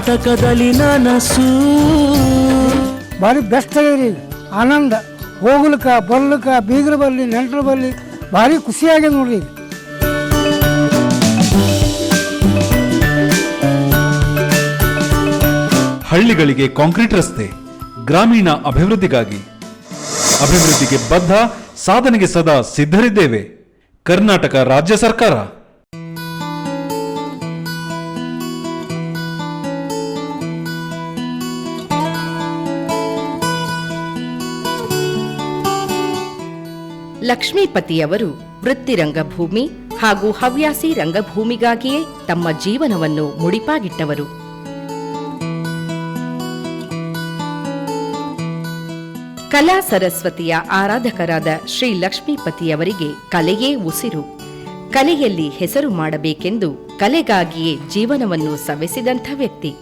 ನಾಟಕದಲ್ಲಿ ನನಸು ಭಾರಿ ಬೆಸ್ಟ್ ಆಗ್ಯದ್ರಿ. ಆನಂದ ಹೋಗ್ಲಿಕ್ಕ ಬರ್ಲಿಕ್ಕ ಬೀಗರ ಬರಲಿ ನೆಂಟರು ಬರಲಿ ಭಾರಿ ಖುಷಿಯಾಗ್ಯದ ನೋಡ್ರಿ. ಹಳ್ಳಿಗಳಿಗೆ ಕಾಂಕ್ರೀಟ್ ರಸ್ತೆ, ಗ್ರಾಮೀಣ ಅಭಿವೃದ್ಧಿಗೆ ಬದ್ಧ, ಸಾಧನೆಗೆ ಸದಾ ಸಿದ್ಧರಿದ್ದೇವೆ. ಕರ್ನಾಟಕ ರಾಜ್ಯ ಸರ್ಕಾರ. ಲಕ್ಷ್ಮೀಪತಿಯವರು ವೃತ್ತಿ ರಂಗಭೂಮಿ ಹಾಗೂ ಹವ್ಯಾಸಿ ರಂಗಭೂಮಿಗಾಗಿಯೇ ತಮ್ಮ ಜೀವನವನ್ನು ಮುಡಿಪಾಗಿಟ್ಟವರು. ಕಲಾ ಸರಸ್ವತಿಯ ಆರಾಧಕರಾದ ಶ್ರೀ ಲಕ್ಷ್ಮೀಪತಿಯವರಿಗೆ ಕಲೆಯೇ ಉಸಿರು. ಕಲೆಯಲ್ಲಿ ಹೆಸರು ಮಾಡಬೇಕೆಂದು ಕಲೆಗಾಗಿಯೇ ಜೀವನವನ್ನು ಸವೆಸಿದಂಥ ವ್ಯಕ್ತಿ.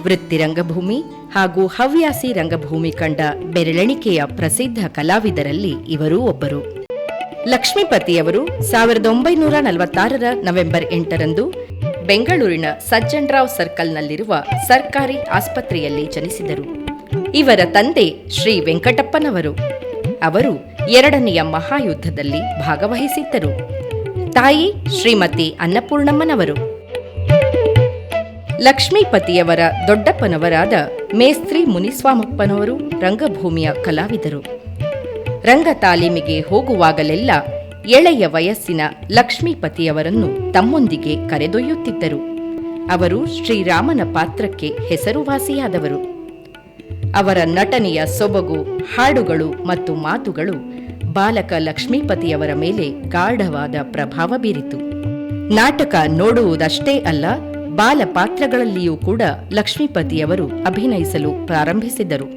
ವೃತ್ತಿ ರಂಗಭೂಮಿ ಹಾಗೂ ಹವ್ಯಾಸಿ ರಂಗಭೂಮಿ ಕಂಡ ಬೆರಳೆಣಿಕೆಯ ಪ್ರಸಿದ್ಧ ಕಲಾವಿದರಲ್ಲಿ ಇವರೂ ಒಬ್ಬರು. ಲಕ್ಷ್ಮೀಪತಿಯವರು 1946 ನವೆಂಬರ್ 8ರಂದು ಬೆಂಗಳೂರಿನ ಸಜ್ಜನರಾವ್ ಸರ್ಕಲ್ನಲ್ಲಿರುವ ಸರ್ಕಾರಿ ಆಸ್ಪತ್ರೆಯಲ್ಲಿ ಜನಿಸಿದರು. ಇವರ ತಂದೆ ಶ್ರೀ ವೆಂಕಟಪ್ಪನವರು. ಅವರು 2ನೆಯ ಮಹಾಯುದ್ಧದಲ್ಲಿ ಭಾಗವಹಿಸಿದ್ದರು. ತಾಯಿ ಶ್ರೀಮತಿ ಅನ್ನಪೂರ್ಣಮ್ಮನವರು. ಲಕ್ಷ್ಮೀಪತಿಯವರ ದೊಡ್ಡಪ್ಪನವರಾದ ಮೇಸ್ತ್ರಿ ಮುನಿಸ್ವಾಮಪ್ಪನವರು ರಂಗಭೂಮಿಯ ಕಲಾವಿದರು. ರಂಗ ತಾಲೀಮಿಗೆ ಹೋಗುವಾಗಲೆಲ್ಲ ಎಳೆಯ ವಯಸ್ಸಿನ ಲಕ್ಷ್ಮೀಪತಿಯವರನ್ನು ತಮ್ಮೊಂದಿಗೆ ಕರೆದೊಯ್ಯುತ್ತಿದ್ದರು. ಅವರು ಶ್ರೀರಾಮನ ಪಾತ್ರಕ್ಕೆ ಹೆಸರುವಾಸಿಯಾದವರು. ಅವರ ನಟನೆಯ ಸೊಬಗು, ಹಾಡುಗಳು ಮತ್ತು ಮಾತುಗಳು ಬಾಲಕ ಲಕ್ಷ್ಮೀಪತಿಯವರ ಮೇಲೆ ಗಾಢವಾದ ಪ್ರಭಾವ ಬೀರಿತು. ನಾಟಕ ನೋಡುವುದಷ್ಟೇ ಅಲ್ಲ, ಬಾಲ ಪಾತ್ರಗಳಲ್ಲಿಯೂ ಕೂಡ ಲಕ್ಷ್ಮೀಪತಿಯವರು ಅಭಿನಯಿಸಲು ಪ್ರಾರಂಭಿಸಿದರು.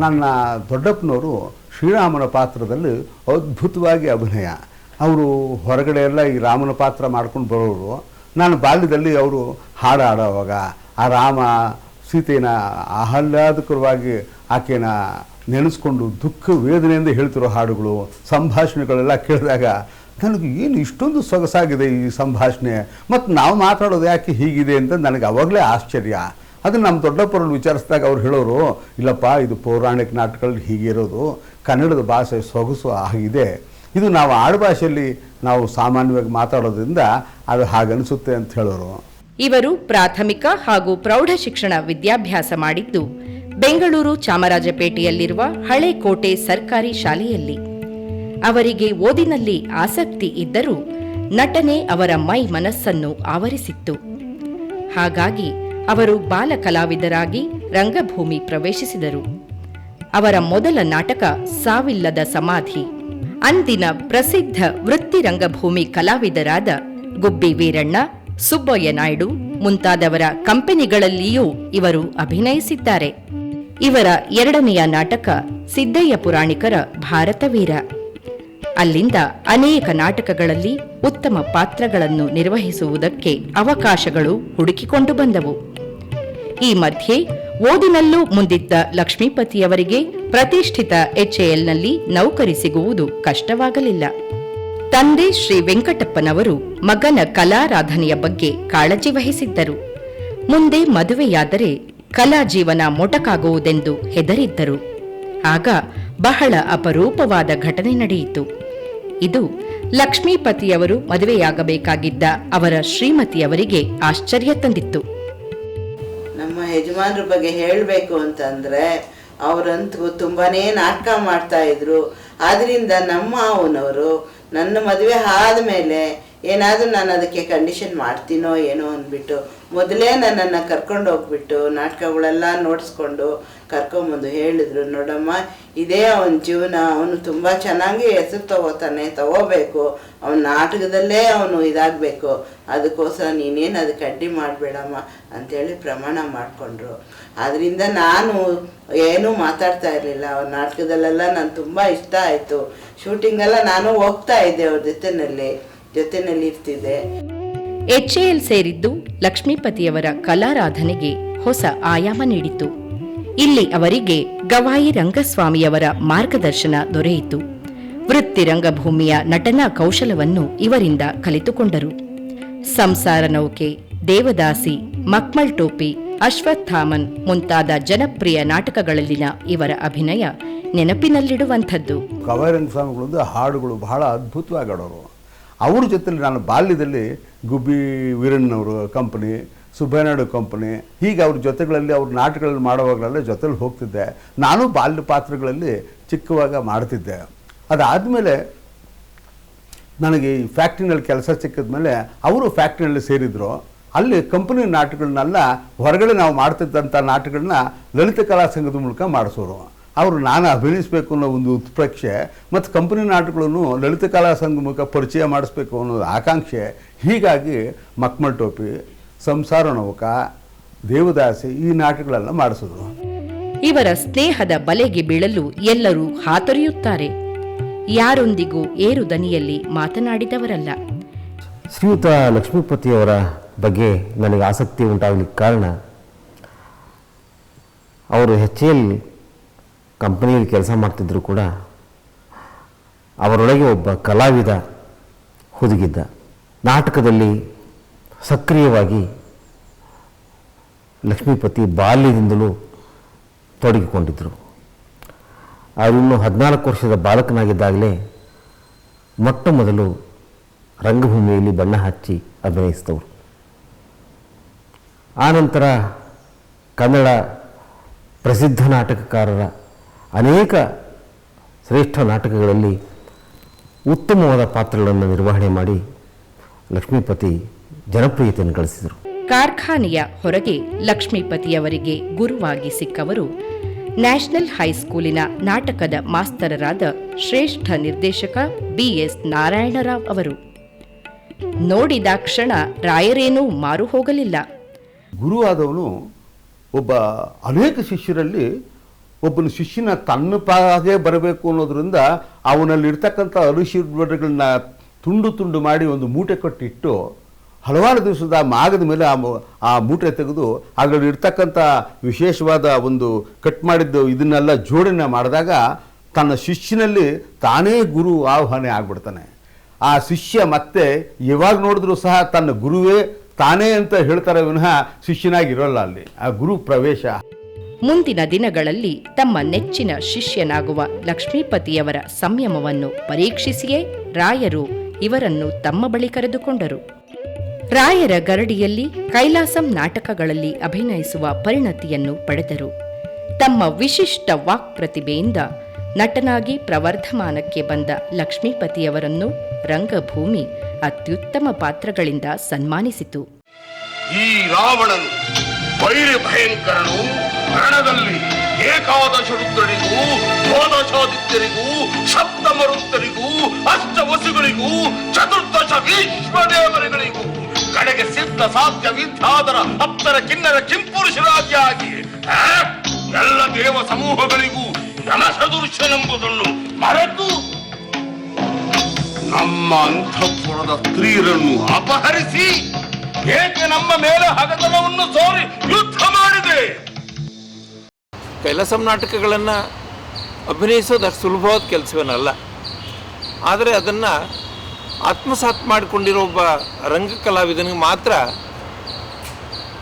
ನನ್ನ ದೊಡ್ಡಪ್ಪನವರು ಶ್ರೀರಾಮನ ಪಾತ್ರದಲ್ಲಿ ಅದ್ಭುತವಾಗಿ ಅಭಿನಯ. ಅವರು ಹೊರಗಡೆ ಎಲ್ಲ ಈ ರಾಮನ ಪಾತ್ರ ಮಾಡ್ಕೊಂಡು ಬರೋರು. ನಾನು ಬಾಲ್ಯದಲ್ಲಿ ಅವರು ಹಾಡು ಆಡೋವಾಗ ಆ ರಾಮ ಸೀತೆನ ಆಹ್ಲಾದಕರವಾಗಿ ಆಕೆನ ನೆನೆಸ್ಕೊಂಡು ದುಃಖ ವೇದನೆಯಿಂದ ಹೇಳ್ತಿರೋ ಹಾಡುಗಳು, ಸಂಭಾಷಣೆಗಳೆಲ್ಲ ಕೇಳಿದಾಗ ನನಗೆ ಏನು ಇಷ್ಟೊಂದು ಸೊಗಸಾಗಿದೆ ಈ ಸಂಭಾಷಣೆ, ಮತ್ತು ನಾವು ಮಾತಾಡೋದು ಯಾಕೆ ಹೀಗಿದೆ ಅಂತ ನನಗೆ ಅವಾಗಲೇ ಆಶ್ಚರ್ಯ. ಅದನ್ನು ನಮ್ಮ ದೊಡ್ಡಪ್ಪರನ್ನು ವಿಚಾರಿಸಿದಾಗ ಅವ್ರು ಹೇಳೋರು, ಇಲ್ಲಪ್ಪ ಇದು ಪೌರಾಣಿಕ ನಾಟಕಗಳಲ್ಲಿ ಹೀಗೆ ಇರೋದು, ಕನ್ನಡದ ಭಾಷೆ ಸೊಗಸು ಆಗಿದೆ, ಇದು ನಾವು ಆಡುಭಾಷೆಯಲ್ಲಿ ನಾವು ಸಾಮಾನ್ಯವಾಗಿ ಮಾತಾಡೋದ್ರಿಂದ ಅದು ಹಾಗನ್ನಿಸುತ್ತೆ ಅಂತ ಹೇಳೋರು. ಇವರು ಪ್ರಾಥಮಿಕ ಹಾಗೂ ಪ್ರೌಢ ಶಿಕ್ಷಣ ವಿದ್ಯಾಭ್ಯಾಸ ಮಾಡಿದ್ದು ಬೆಂಗಳೂರು ಚಾಮರಾಜಪೇಟೆಯಲ್ಲಿರುವ ಹಳೆ ಕೋಟೆ ಸರ್ಕಾರಿ ಶಾಲೆಯಲ್ಲಿ. ಅವರಿಗೆ ಓದಿನಲ್ಲಿ ಆಸಕ್ತಿ ಇದ್ದರೂ ನಟನೆ ಅವರ ಮೈ ಮನಸ್ಸನ್ನು ಆವರಿಸಿತ್ತು. ಹಾಗಾಗಿ ಅವರು ಬಾಲ ಕಲಾವಿದರಾಗಿ ರಂಗಭೂಮಿ ಪ್ರವೇಶಿಸಿದರು. ಅವರ ಮೊದಲ ನಾಟಕ ಸಾವಿಲ್ಲದ ಸಮಾಧಿ. ಅಂದಿನ ಪ್ರಸಿದ್ಧ ವೃತ್ತಿ ರಂಗಭೂಮಿ ಕಲಾವಿದರಾದ ಗುಬ್ಬಿ ವೀರಣ್ಣ, ಸುಬ್ಬಯ್ಯ ನಾಯ್ಡು ಮುಂತಾದವರ ಕಂಪನಿಗಳಲ್ಲಿಯೂ ಇವರು ಅಭಿನಯಿಸಿದ್ದಾರೆ. ಇವರ 2ನೆಯ ನಾಟಕ ಸಿದ್ದಯ್ಯ ಪುರಾಣಿಕರ ಭಾರತವೀರ. ಅಲ್ಲಿಂದ ಅನೇಕ ನಾಟಕಗಳಲ್ಲಿ ಉತ್ತಮ ಪಾತ್ರಗಳನ್ನು ನಿರ್ವಹಿಸುವುದಕ್ಕೆ ಅವಕಾಶಗಳು ಹುಡುಕಿಕೊಂಡು ಬಂದವು. ಈ ಮಧ್ಯೆ ಓದಿನಲ್ಲೂ ಮುಂದಿದ್ದ ಲಕ್ಷ್ಮೀಪತಿಯವರಿಗೆ ಪ್ರತಿಷ್ಠಿತ HALನಲ್ಲಿ ನೌಕರಿ ಸಿಗುವುದು ಕಷ್ಟವಾಗಲಿಲ್ಲ. ತಂದೆ ಶ್ರೀ ವೆಂಕಟಪ್ಪನವರು ಮಗನ ಕಲಾರಾಧನೆಯ ಬಗ್ಗೆ ಕಾಳಜಿ ವಹಿಸಿದ್ದರು. ಮುಂದೆ ಮದುವೆಯಾದರೆ ಕಲಾ ಜೀವನ ಮೊಟಕಾಗುವುದೆಂದು ಹೆದರಿದ್ದರು. ಆಗ ಬಹಳ ಅಪರೂಪವಾದ ಘಟನೆ ನಡೆಯಿತು. ಇದು ಲಕ್ಷ್ಮೀಪತಿಯವರು ಮದುವೆಯಾಗಬೇಕಾಗಿದ್ದ ಅವರ ಶ್ರೀಮತಿಯವರಿಗೆ ಆಶ್ಚರ್ಯ ತಂದಿತ್ತು. ನಮ್ಮ ಯಜಮಾನ್ರ ಬಗ್ಗೆ ಹೇಳಬೇಕು ಅಂತಂದರೆ ಅವರಂತೂ ತುಂಬಾನೇ ನಾಟಕ ಮಾಡ್ತಾ ಇದ್ರು. ಆದ್ರಿಂದ ನಮ್ಮ ಅವನವರು ನನ್ನ ಮದುವೆ ಆದಮೇಲೆ ಏನಾದರೂ ನಾನು ಅದಕ್ಕೆ ಕಂಡೀಷನ್ ಮಾಡ್ತೀನೋ ಏನೋ ಅಂದ್ಬಿಟ್ಟು ಮೊದಲೇ ನನ್ನನ್ನು ಕರ್ಕೊಂಡು ಹೋಗ್ಬಿಟ್ಟು ನಾಟಕಗಳೆಲ್ಲ ನೋಡಿಸ್ಕೊಂಡು ಕರ್ಕೊಂಬಂದು ಹೇಳಿದ್ರು, ನೋಡಮ್ಮ ಇದೇ ಅವನ ಜೀವನ, ಅವನು ತುಂಬ ಚೆನ್ನಾಗಿ ಹೆಸರು ತಗೋಬೇಕು, ಅವನ ನಾಟಕದಲ್ಲೇ ಅವನು ಇದಾಗಬೇಕು, ಅದಕ್ಕೋಸ್ಕರ ನೀನೇನು ಅದಕ್ಕೆ ಅಡ್ಡಿ ಮಾಡಬೇಡಮ್ಮ ಅಂಥೇಳಿ ಪ್ರಮಾಣ ಮಾಡಿಕೊಂಡ್ರು. ಆದ್ದರಿಂದ ನಾನು ಏನೂ ಮಾತಾಡ್ತಾ ಇರಲಿಲ್ಲ. ಅವ್ರ ನಾಟಕದಲ್ಲೆಲ್ಲ ನಾನು ತುಂಬ ಇಷ್ಟ ಆಯಿತು. ಶೂಟಿಂಗೆಲ್ಲ ನಾನು ಹೋಗ್ತಾ ಇದ್ದೆ, ಅವ್ರ ಜೊತೆಯಲ್ಲಿ ಇರ್ತಿದ್ದೆ. HAL ಸೇರಿದ್ದು ಲಕ್ಷ್ಮೀಪತಿಯವರ ಕಲಾರಾಧನೆಗೆ ಹೊಸ ಆಯಾಮ ನೀಡಿತು. ಇಲ್ಲಿ ಅವರಿಗೆ ಗವಾಯಿ ರಂಗಸ್ವಾಮಿಯವರ ಮಾರ್ಗದರ್ಶನ ದೊರೆಯಿತು. ವೃತ್ತಿ ರಂಗಭೂಮಿಯ ನಟನಾ ಕೌಶಲವನ್ನು ಇವರಿಂದ ಕಲಿತುಕೊಂಡರು. ಸಂಸಾರ ನೌಕೆ, ದೇವದಾಸಿ, ಮಕ್ಮಲ್ ಟೋಪಿ, ಅಶ್ವತ್ಥಾಮನ್ ಮುಂತಾದ ಜನಪ್ರಿಯ ನಾಟಕಗಳಲ್ಲಿನ ಇವರ ಅಭಿನಯ ನೆನಪಿನಲ್ಲಿಡುವಂಥದ್ದು. ಗವಾಯಿರಂಗ ಸ್ವಾಮಿಗಳೊಂದು ಹಾಡುಗಳು ಬಹಳ ಅದ್ಭುತವಾಗಿ ಆಡೋರು. ಅವ್ರ ಜೊತೆಲಿ ನಾನು ಬಾಲ್ಯದಲ್ಲಿ ಗುಬ್ಬಿ ವೀರಣ್ಣವರು ಕಂಪನಿ, ಸುಬ್ಬಯ್ಯನಾಯ್ಡು ಕಂಪನಿ, ಹೀಗೆ ಅವ್ರ ಜೊತೆಗಳಲ್ಲಿ ಅವ್ರ ನಾಟಕಗಳಲ್ಲಿ ಮಾಡುವಾಗಲೆಲ್ಲ ಜೊತೆಲಿ ಹೋಗ್ತಿದ್ದೆ. ನಾನು ಬಾಲ್ಯ ಪಾತ್ರಗಳಲ್ಲಿ ಚಿಕ್ಕವಾಗ ಮಾಡ್ತಿದ್ದೆ. ಅದಾದಮೇಲೆ ನನಗೆ ಈ ಫ್ಯಾಕ್ಟ್ರಿನಲ್ಲಿ ಕೆಲಸ ಸಿಕ್ಕಿದ್ಮೇಲೆ ಅವರು ಫ್ಯಾಕ್ಟ್ರಿನಲ್ಲಿ ಸೇರಿದ್ರು. ಅಲ್ಲಿ ಕಂಪನಿ ನಾಟಕಗಳನ್ನೆಲ್ಲ ಹೊರಗಡೆ ನಾವು ಮಾಡ್ತಿದ್ದಂಥ ನಾಟಕಗಳನ್ನ ಲಲಿತ ಕಲಾ ಸಂಘದ ಮೂಲಕ ಮಾಡಿಸೋರು. ಅವರು ನಾನು ಅಭಿನಯಿಸಬೇಕು ಅನ್ನೋ ಒಂದು ಉತ್ಪ್ರೇಕ್ಷೆ ಮತ್ತು ಕಂಪನಿ ನಾಟಕಗಳನ್ನು ಲಲಿತ ಕಲಾ ಸಂಘ ಮೂಲಕ ಪರಿಚಯ ಮಾಡಿಸ್ಬೇಕು ಅನ್ನೋದು ಆಕಾಂಕ್ಷೆ. ಹೀಗಾಗಿ ಮಕ್ಮಲ್ ಟೋಪಿ, ಸಂಸಾರ ನೌಕ, ದೇವದಾಸಿ ಈ ನಾಟಕಗಳೆಲ್ಲ ಮಾಡಿಸಿದ್ರು. ಇವರ ಸ್ನೇಹದ ಬಲೆಗೆ ಬೀಳಲು ಎಲ್ಲರೂ ಹಾತೊರೆಯುತ್ತಾರೆ. ಯಾರೊಂದಿಗೂ ಏರು ದನಿಯಲ್ಲಿ ಮಾತನಾಡಿದವರಲ್ಲ. ಶ್ರೀಯುತ ಲಕ್ಷ್ಮೀಪತಿಯವರ ಬಗ್ಗೆ ನನಗೆ ಆಸಕ್ತಿ ಉಂಟಾಗಲಿಕ್ಕೆ ಕಾರಣ, ಅವರು HAL ಕಂಪನಿಯಲ್ಲಿ ಕೆಲಸ ಮಾಡ್ತಿದ್ರು ಕೂಡ ಅವರೊಳಗೆ ಒಬ್ಬ ಕಲಾವಿದ ಹುದುಗಿದ್ದ. ನಾಟಕದಲ್ಲಿ ಸಕ್ರಿಯವಾಗಿ ಲಕ್ಷ್ಮೀಪತಿ ಬಾಲ್ಯದಿಂದಲೂ ತೊಡಗಿಕೊಂಡಿದ್ದರು. ಅವರಿನ್ನೂ 14 ವರ್ಷದ ಬಾಲಕನಾಗಿದ್ದಾಗಲೇ ಮೊಟ್ಟ ಮೊದಲು ರಂಗಭೂಮಿಯಲ್ಲಿ ಬಣ್ಣ ಹಚ್ಚಿ ಅಭಿನಯಿಸಿದವರು. ಆನಂತರ ಕನ್ನಡ ಪ್ರಸಿದ್ಧ ನಾಟಕಕಾರರ ಅನೇಕ ಶ್ರೇಷ್ಠ ನಾಟಕಗಳಲ್ಲಿ ಉತ್ತಮವಾದ ಪಾತ್ರಗಳನ್ನು ನಿರ್ವಹಣೆ ಮಾಡಿ ಲಕ್ಷ್ಮೀಪತಿ ಜನಪ್ರಿಯತೆಯನ್ನು ಗಳಿಸಿದರು. ಕಾರ್ಖಾನೆಯ ಹೊರಗೆ ಲಕ್ಷ್ಮೀಪತಿಯವರಿಗೆ ಗುರುವಾಗಿ ಸಿಕ್ಕವರು ನ್ಯಾಷನಲ್ ಹೈಸ್ಕೂಲಿನ ನಾಟಕದ ಮಾಸ್ತರರಾದ ಶ್ರೇಷ್ಠ ನಿರ್ದೇಶಕ BS ನಾರಾಯಣರಾವ್ ಅವರು. ನೋಡಿದಾಕ್ಷಣ ರಾಯರೇನೂ ಮಾರು ಹೋಗಲಿಲ್ಲ. ಗುರುವಾದವನು ಒಬ್ಬ ಅನೇಕ ಶಿಷ್ಯರಲ್ಲಿ ಒಬ್ಬನ ಶಿಷ್ಯನ ತನ್ನ ಪಾಗೆ ಬರಬೇಕು ಅನ್ನೋದ್ರಿಂದ ಅವನಲ್ಲಿರ್ತಕ್ಕಂಥ ಅನುಶೀಲಗಳನ್ನ ತುಂಡು ತುಂಡು ಮಾಡಿ ಒಂದು ಮೂಟೆ ಕಟ್ಟಿಟ್ಟು ಹಲವಾರು ದಿವಸದ ಮಾಗದ ಮೇಲೆ ಆ ಮೂಟೆ ತೆಗೆದು ಅದರಲ್ಲಿ ಇರ್ತಕ್ಕಂಥ ವಿಶೇಷವಾದ ಒಂದು ಕಟ್ ಮಾಡಿದ್ದು ಇದನ್ನೆಲ್ಲ ಜೋಡಣೆ ಮಾಡಿದಾಗ ತನ್ನ ಶಿಷ್ಯನಲ್ಲಿ ತಾನೇ ಗುರು ಆಹ್ವಾನ ಆಗ್ಬಿಡ್ತಾನೆ. ಆ ಶಿಷ್ಯ ಮತ್ತೆ ಯಾವಾಗ ನೋಡಿದ್ರೂ ಸಹ ತನ್ನ ಗುರುವೇ ತಾನೇ ಅಂತ ಹೇಳ್ತಾರೆ ವಿನಃ ಶಿಷ್ಯನಾಗಿರೋಲ್ಲ. ಅಲ್ಲಿ ಆ ಗುರು ಪ್ರವೇಶ. ಮುಂದಿನ ದಿನಗಳಲ್ಲಿ ತಮ್ಮ ನೆಚ್ಚಿನ ಶಿಷ್ಯನಾಗುವ ಲಕ್ಷ್ಮೀಪತಿಯವರ ಸಂಯಮವನ್ನು ಪರೀಕ್ಷಿಸಿಯೇ ರಾಯರು ಇವರನ್ನು ತಮ್ಮ ಬಳಿ ಕರೆದುಕೊಂಡರು. ರಾಯರ ಗರಡಿಯಲ್ಲಿ ಕೈಲಾಸಂ ನಾಟಕಗಳಲ್ಲಿ ಅಭಿನಯಿಸುವ ಪರಿಣತಿಯನ್ನು ಪಡೆದರು. ತಮ್ಮ ವಿಶಿಷ್ಟ ವಾಕ್ ಪ್ರತಿಭೆಯಿಂದ ನಟನಾಗಿ ಪ್ರವರ್ಧಮಾನಕ್ಕೆ ಬಂದ ಲಕ್ಷ್ಮೀಪತಿಯವರನ್ನು ರಂಗಭೂಮಿ ಅತ್ಯುತ್ತಮ ಪಾತ್ರಗಳಿಂದ ಸನ್ಮಾನಿಸಿತು. ಈ ರಾವಣನು ವೈರಿ ಭಯಂಕರನು ರಣದಲ್ಲಿ ಏಕಾದಶ ರುದ್ರನಿಗೂ, ದ್ವಾದಶಾದಿತ್ಯರಿಗೂ, ಸಪ್ತಮರುದ್ರರಿಗೂ, ಅಷ್ಟವಸುಗಳಿಗೂ, ಚತುರ್ದಶ ವಿಶ್ವದೇವರುಗಳಿಗೂ, ಕಡೆಗೆ ಸಿದ್ಧ ಸಾಧ್ಯ ವಿದ್ಯಾಧರ ಅಪ್ತರ ಕಿನ್ನರ ಕಿಂಪುರುಷರಾಗಿಯಾಗಿ ಎಲ್ಲ ದೇವ ಸಮೂಹಗಳಿಗೂ ಯಮಸದೃಶ್ಯನೆಂಬುದನ್ನು ಮರೆತು ನಮ್ಮ ಅಂತಃಪುರದ ಸ್ತ್ರೀಯರನ್ನು ಅಪಹರಿಸಿ ಏಕೆ ನಮ್ಮ ಮೇಲೆ ಹಗತನವನ್ನು ಸೋರಿ ಯುದ್ಧ ಮಾಡಿದೆ. ಕೈಲಾಸಂ ನಾಟಕಗಳನ್ನು ಅಭಿನಯಿಸೋದು ಅಷ್ಟು ಸುಲಭವಾದ ಕೆಲಸವೇನಲ್ಲ. ಆದರೆ ಅದನ್ನು ಆತ್ಮಸಾತ್ ಮಾಡಿಕೊಂಡಿರೋ ಒಬ್ಬ ರಂಗ ಕಲಾವಿದನಿಗೆ ಮಾತ್ರ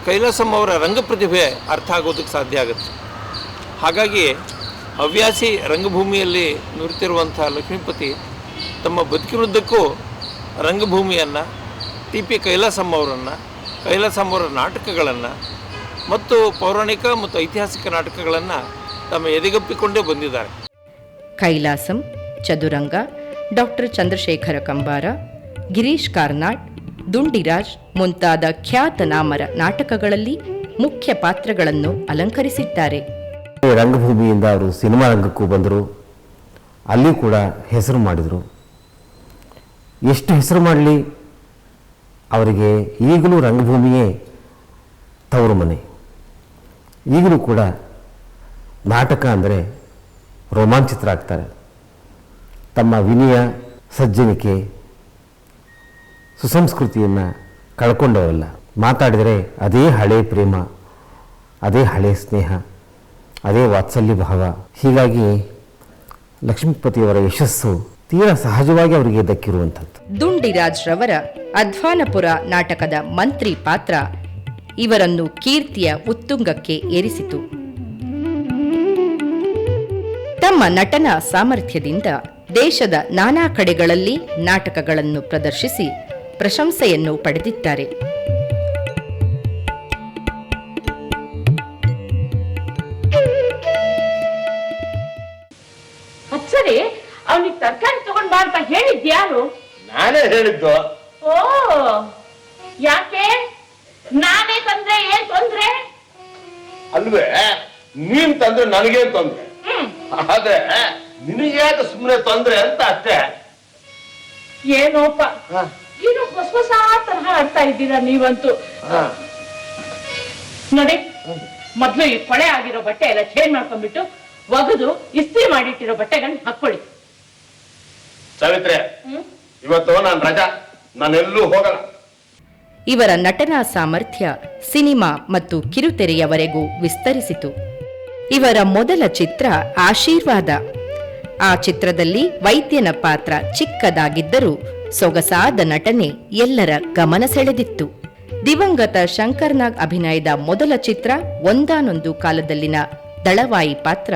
ಕೈಲಾಸಂ ಅವರ ರಂಗ ಪ್ರತಿಭೆ ಅರ್ಥ ಆಗೋದಕ್ಕೆ ಸಾಧ್ಯ ಆಗುತ್ತೆ. ಹಾಗಾಗಿ ಹವ್ಯಾಸಿ ರಂಗಭೂಮಿಯಲ್ಲಿ ನುರಿತಿರುವಂಥ ಲಕ್ಷ್ಮೀಪತಿ ತಮ್ಮ ಬದುಕಿನುದ್ದಕ್ಕೂ ರಂಗಭೂಮಿಯನ್ನು, TP ಕೈಲಾಸಂ ಅವರನ್ನು, ಕೈಲಾಸಂ ಅವರ ನಾಟಕಗಳನ್ನು ಮತ್ತು ಪೌರಾಣಿಕ ಮತ್ತು ಐತಿಹಾಸಿಕ ನಾಟಕಗಳನ್ನು ತಮ್ಮ ಎದೆಗಪ್ಪಿಕೊಂಡೇ ಬಂದಿದ್ದಾರೆ. ಕೈಲಾಸಂ, ಚದುರಂಗ, ಡಾಕ್ಟರ್ ಚಂದ್ರಶೇಖರ ಕಂಬಾರ, ಗಿರೀಶ್ ಕಾರ್ನಾಡ್, ದುಂಡಿರಾಜ್ ಮುಂತಾದ ಖ್ಯಾತನಾಮರ ನಾಟಕಗಳಲ್ಲಿ ಮುಖ್ಯ ಪಾತ್ರಗಳನ್ನು ಅಲಂಕರಿಸಿದ್ದಾರೆ. ರಂಗಭೂಮಿಯಿಂದ ಅವರು ಸಿನಿಮಾ ರಂಗಕ್ಕೂ ಬಂದರು. ಅಲ್ಲಿ ಕೂಡ ಹೆಸರು ಮಾಡಿದರು. ಎಷ್ಟು ಹೆಸರು ಮಾಡಲಿ, ಅವರಿಗೆ ಈಗಲೂ ರಂಗಭೂಮಿಯೇ ತವರು ಮನೆ. ಈಗಲೂ ಕೂಡ ನಾಟಕ ಅಂದರೆ ರೋಮಾಂಚಿತರಾಗ್ತಾರೆ. ತಮ್ಮ ವಿನಯ, ಸಜ್ಜನಿಕೆ, ಸುಸಂಸ್ಕೃತಿಯನ್ನು ಕಳ್ಕೊಂಡವರಲ್ಲ. ಮಾತಾಡಿದರೆ ಅದೇ ಹಳೆ ಪ್ರೇಮ, ಅದೇ ಹಳೆ ಸ್ನೇಹ, ಅದೇ ವಾತ್ಸಲ್ಯ ಭಾವ. ಹೀಗಾಗಿ ಲಕ್ಷ್ಮೀಪತಿಯವರ ಯಶಸ್ಸು ತೀರಾ ಸಹಜವಾಗಿ ಅವರಿಗೆ ದಕ್ಕಿರುವಂಥದ್ದು. ದುಂಡಿರಾಜ್ ರವರ ಅಧ್ವಾನಪುರ ನಾಟಕದ ಮಂತ್ರಿ ಪಾತ್ರ ಇವರನ್ನು ಕೀರ್ತಿಯ ಉತ್ತುಂಗಕ್ಕೆ ಏರಿಸಿತು. ತಮ್ಮ ನಟನಾ ಸಾಮರ್ಥ್ಯದಿಂದ ದೇಶದ ನಾನಾ ಕಡೆಗಳಲ್ಲಿ ನಾಟಕಗಳನ್ನು ಪ್ರದರ್ಶಿಸಿ ಪ್ರಶಂಸೆಯನ್ನು ಪಡೆದಿದ್ದಾರೆ. ಸರಿ, ಅವನಿಗೆ ತರಕಾರಿ ತಗೊಂಡ್ ಬಾ ಅಂತ ಹೇಳಿದ್ಯಾರು? ನಾನೇ ಹೇಳಿದ್ದು. ಓ, ಯಾಕೆ? ನಾನೇ ತಂದ್ರೆ ಏನ್ ತೊಂದ್ರೆ? ಅಲ್ವೇ, ನೀನ್ ತಂದ್ರೆ ನನಗೇನ್ ತೊಂದ್ರೆ, ಆದ್ರೆ ನಿನಗೆ ಯಾಕೆ ಸುಮ್ಮನೆ ತೊಂದ್ರೆ ಅಂತ ಅಷ್ಟೇ. ಏನೋಪ್ಪ, ಏನು ಹೊಸ ಹೊಸ ತರಹ ಆಡ್ತಾ ಇದ್ದೀರಾ ನೀವಂತೂ. ನೋಡಿ, ಮೊದ್ಲು ಈ ಕೊಳೆ ಆಗಿರೋ ಬಟ್ಟೆ ಎಲ್ಲ ಚೇಂಜ್ ಮಾಡ್ಕೊಂಡ್ಬಿಟ್ಟು ಒಗದು ಇಸ್ತ್ರಿ ಮಾಡಿಟ್ಟಿರೋ ಬಟ್ಟೆಗಳನ್ನ ಹಾಕೊಳ್ಳಿ. ಸಾವಿತ್ರೆ, ಇವತ್ತು ನಾನು ರಜಾ, ನಾನೆಲ್ಲೂ ಹೋಗಲ್ಲ. ಇವರ ನಟನಾ ಸಾಮರ್ಥ್ಯ ಸಿನಿಮಾ ಮತ್ತು ಕಿರುತೆರೆಯವರೆಗೂ ವಿಸ್ತರಿಸಿತು. ಇವರ ಮೊದಲ ಚಿತ್ರ ಆಶೀರ್ವಾದ. ಆ ಚಿತ್ರದಲ್ಲಿ ವೈದ್ಯನ ಪಾತ್ರ ಚಿಕ್ಕದಾಗಿದ್ದರೂ ಸೊಗಸಾದ ನಟನೆ ಎಲ್ಲರ ಗಮನ ಸೆಳೆದಿತ್ತು. ದಿವಂಗತ ಶಂಕರ್ನಾಗ್ ಅಭಿನಯದ ಮೊದಲ ಚಿತ್ರ ಒಂದಾನೊಂದು ಕಾಲದಲ್ಲಿನ ದಳವಾಯಿ ಪಾತ್ರ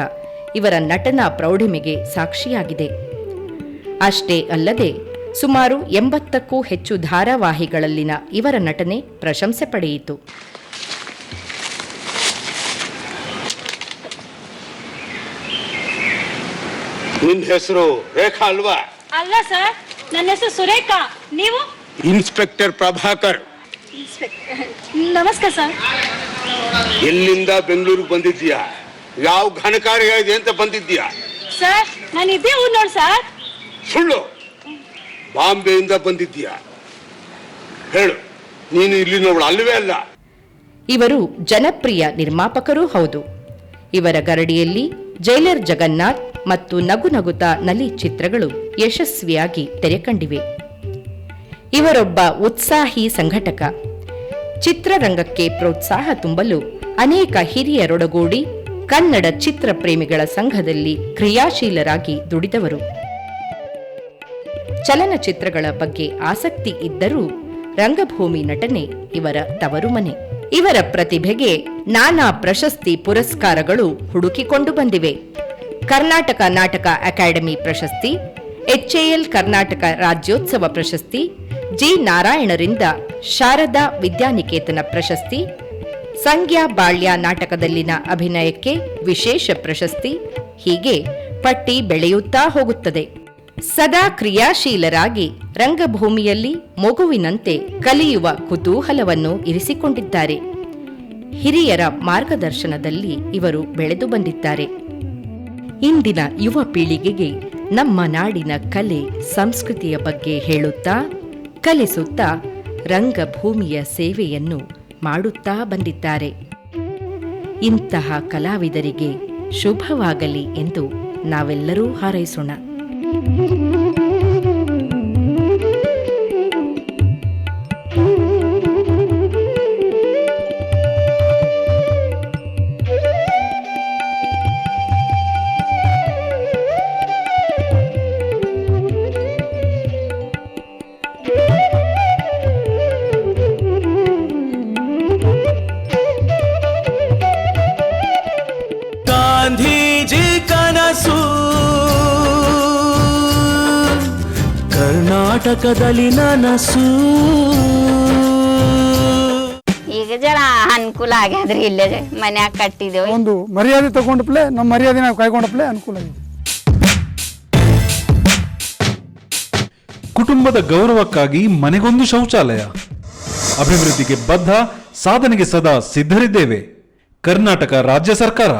ಇವರ ನಟನಾ ಪ್ರೌಢಿಮೆಗೆ ಸಾಕ್ಷಿಯಾಗಿದೆ. ಅಷ್ಟೇ ಅಲ್ಲದೆ ಸುಮಾರು 80ಕ್ಕೂ ಹೆಚ್ಚು ಧಾರಾವಾಹಿಗಳಲ್ಲಿನ ಇವರ ನಟನೆ ಪ್ರಶಂಸೆ ಪಡೆಯಿತು. ನಿನ್ನ ಹೆಸರು ರೇಖಾ ಅಲ್ವಾ? ಅಲ್ಲ ಸರ್, ನನ್ನ ಹೆಸರು ಸುರೇಖಾ. ನೀವು? ಇನ್ಸ್ಪೆಕ್ಟರ್ ಪ್ರಭಾಕರ್. ನಮಸ್ಕಾರ ಸರ್. ಎಲ್ಲಿಂದ ಬೆಂಗಳೂರಿಗೆ ಬಂದಿದ್ದೀಯಾ? ಯಾವ ಘನಕಾರ್ಯ ಇದೆ ಅಂತ ಬಂದಿದ್ದೀಯಾ? ಸರ್, ನಾನು ಇದೇ ಊರು ನೋಡಿ ಸರ್. ಸುಳ್ಳು, ಬಾಂಬೆಯಿಂದ ಬಂದಿದ್ದೀಯಾ? ಹೇಳು, ನೀನು ಇಲ್ಲಿನವಳು ಅಲ್ಲವೇ ಅಲ್ಲ? ಇವರು ಜನಪ್ರಿಯ ನಿರ್ಮಾಪಕರೂ ಹೌದು. ಇವರ ಗರಡಿಯಲ್ಲಿ ಜೈಲರ್ ಜಗನ್ನಾಥ್ ಮತ್ತು ನಗು ನಗುತ್ತಾ ನಲಿ ಚಿತ್ರಗಳು ಯಶಸ್ವಿಯಾಗಿ ತೆರೆಕಂಡಿವೆ. ಇವರೊಬ್ಬ ಉತ್ಸಾಹಿ ಸಂಘಟಕ. ಚಿತ್ರರಂಗಕ್ಕೆ ಪ್ರೋತ್ಸಾಹ ತುಂಬಲು ಅನೇಕ ಹಿರಿಯರೊಡಗೂಡಿ ಕನ್ನಡ ಚಿತ್ರ ಪ್ರೇಮಿಗಳ ಸಂಘದಲ್ಲಿ ಕ್ರಿಯಾಶೀಲರಾಗಿ ದುಡಿದವರು. ಚಲನಚಿತ್ರಗಳ ಬಗ್ಗೆ ಆಸಕ್ತಿ ಇದ್ದರೂ ರಂಗಭೂಮಿ ನಟನೆ ಇವರ ತವರು ಮನೆ. ಇವರ ಪ್ರತಿಭೆಗೆ ನಾನಾ ಪ್ರಶಸ್ತಿ ಪುರಸ್ಕಾರಗಳು ಹುಡುಕಿಕೊಂಡು ಬಂದಿವೆ. ಕರ್ನಾಟಕ ನಾಟಕ ಅಕಾಡೆಮಿ ಪ್ರಶಸ್ತಿ, HAL ಕರ್ನಾಟಕ ರಾಜ್ಯೋತ್ಸವ ಪ್ರಶಸ್ತಿ, ಜಿ ನಾರಾಯಣರಿಂದ ಶಾರದಾ ವಿದ್ಯಾನಿಕೇತನ ಪ್ರಶಸ್ತಿ, ಸಂಗ್ಯಾ ಬಾಳ್ಯ ನಾಟಕದಲ್ಲಿನ ಅಭಿನಯಕ್ಕೆ ವಿಶೇಷ ಪ್ರಶಸ್ತಿ, ಹೀಗೆ ಪಟ್ಟಿ ಬೆಳೆಯುತ್ತಾ ಹೋಗುತ್ತದೆ. ಸದಾ ಕ್ರಿಯಾಶೀಲರಾಗಿ ರಂಗಭೂಮಿಯಲ್ಲಿ ಮಗುವಿನಂತೆ ಕಲಿಯುವ ಕುತೂಹಲವನ್ನು ಇರಿಸಿಕೊಂಡಿದ್ದಾರೆ. ಹಿರಿಯರ ಮಾರ್ಗದರ್ಶನದಲ್ಲಿ ಇವರು ಬೆಳೆದು ಬಂದಿದ್ದಾರೆ. ಇಂದಿನ ಯುವ ಪೀಳಿಗೆಗೆ ನಮ್ಮ ನಾಡಿನ ಕಲೆ ಸಂಸ್ಕೃತಿಯ ಬಗ್ಗೆ ಹೇಳುತ್ತಾ ಕಲಿಸುತ್ತಾ ರಂಗಭೂಮಿಯ ಸೇವೆಯನ್ನು ಮಾಡುತ್ತಾ ಬಂದಿದ್ದಾರೆ. ಇಂತಹ ಕಲಾವಿದರಿಗೆ ಶುಭವಾಗಲಿ ಎಂದು ನಾವೆಲ್ಲರೂ ಹಾರೈಸೋಣ. ಗಾಂಧೀಜಿ ಕನಸು ಕರ್ನಾಟಕದಲ್ಲಿ ನನಸು. ಈಗ ಜರ ಅನುಕೂಲ ಆಗ್ಯಾದ್ರಿ, ಇಲ್ಲೇ ಮನ್ಯಾಗ ಕಟ್ಟಿದೇವು. ಒಂದು ಮರ್ಯಾದೆ ತಗೊಂಡಪ್ಲೆ ನಮ್ಮ ಮರ್ಯಾದೆ ನಾವು ಕಾಯ್ಕೊಂಡಪ್ಲೆ ಅನುಕೂಲ ಆಗಿದೆ. ಕುಟುಂಬದ ಗೌರವಕ್ಕಾಗಿ ಮನೆಗೊಂದು ಶೌಚಾಲಯ. ಅಭಿವೃದ್ಧಿಗೆ ಬದ್ಧ, ಸಾಧನೆಗೆ ಸದಾ ಸಿದ್ಧರಿದ್ದೇವೆ. ಕರ್ನಾಟಕ ರಾಜ್ಯ ಸರ್ಕಾರ.